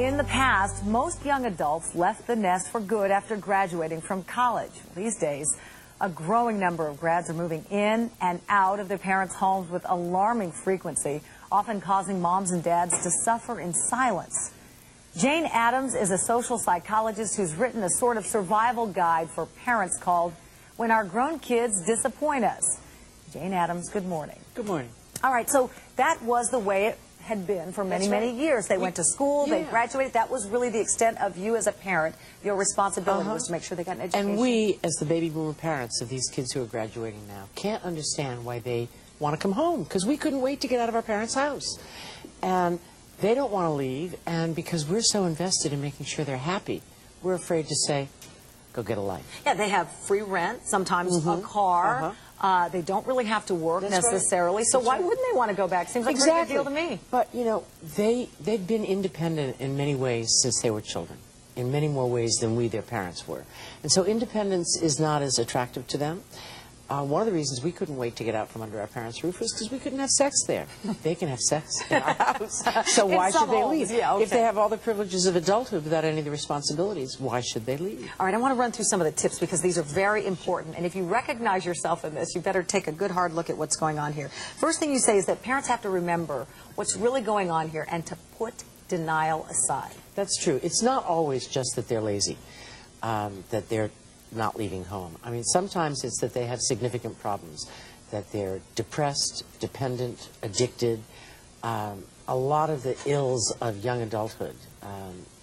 In the past, most young adults left the nest for good after graduating from college. These days, a growing number of grads are moving in and out of their parents' homes with alarming frequency, often causing moms and dads to suffer in silence. Jane Addams is a social psychologist who's written a sort of survival guide for parents called When Our Grown Kids Disappoint Us. Jane Addams, good morning. Good morning. All right, so that was the way it had been for many, many years. They went to school, they graduated. That was really the extent of you as a parent. Your responsibility was to make sure they got an education. And we, as the baby boomer parents of these kids who are graduating now, can't understand why they want to come home, because we couldn't wait to get out of our parents' house. And they don't want to leave, and because we're so invested in making sure they're happy, we're afraid to say, go get a life. Yeah, they have free rent, sometimes a car. They don't really have to work necessarily, so why wouldn't they want to go back? Seems like a pretty good deal to me. But, you know, they've been independent in many ways since they were children, in many more ways than we, their parents, were. And so independence is not as attractive to them. One of the reasons we couldn't wait to get out from under our parents' roof was because we couldn't have sex there. They can have sex in our house, so why should they leave? Yeah, okay. If they have all the privileges of adulthood without any of the responsibilities, why should they leave? All right, I want to run through some of the tips because these are very important. And if you recognize yourself in this, you better take a good hard look at what's going on here. First thing you say is that parents have to remember what's really going on here and to put denial aside. That's true. It's not always just that they're lazy, that they're not leaving home. I mean, sometimes it's that they have significant problems, that they're depressed, dependent, addicted. A lot of the ills of young adulthood,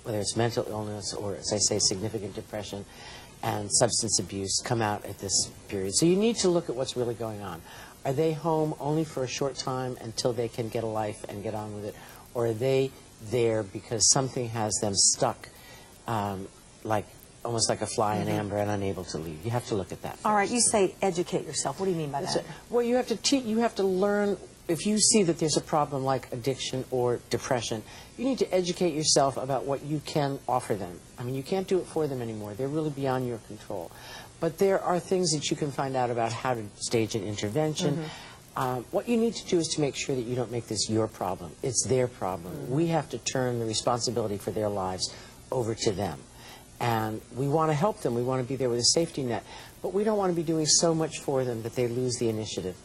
whether it's mental illness or, as I say, significant depression and substance abuse, come out at this period. So you need to look at what's really going on. Are they home only for a short time until they can get a life and get on with it? Or are they there because something has them stuck, almost like a fly in amber and unable to leave? You have to look at that first. All right, you say educate yourself. What do you mean by that? Well, you have to learn. If you see that there's a problem like addiction or depression, you need to educate yourself about what you can offer them. I mean, you can't do it for them anymore. They're really beyond your control. But there are things that you can find out about how to stage an intervention. What you need to do is to make sure that you don't make this your problem. It's their problem. We have to turn the responsibility for their lives over to them. And we want to help them. We want to be there with a safety net. But we don't want to be doing so much for them that they lose the initiative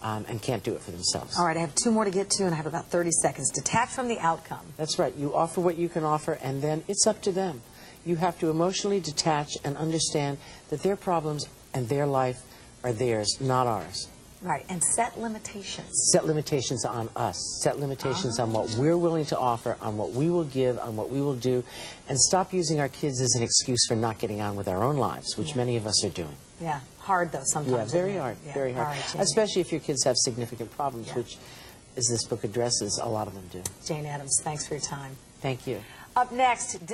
and can't do it for themselves. All right, I have two more to get to, and I have about 30 seconds. Detach from the outcome. That's right. You offer what you can offer, and then it's up to them. You have to emotionally detach and understand that their problems and their life are theirs, not ours. Right, and set limitations. Set limitations on us. Set limitations on what we're willing to offer, on what we will give, on what we will do, and stop using our kids as an excuse for not getting on with our own lives, which many of us are doing. Yeah, hard though sometimes. Yeah, very hard, very hard. Right, especially if your kids have significant problems, which, as this book addresses, a lot of them do. Jane Addams, thanks for your time. Thank you. Up next,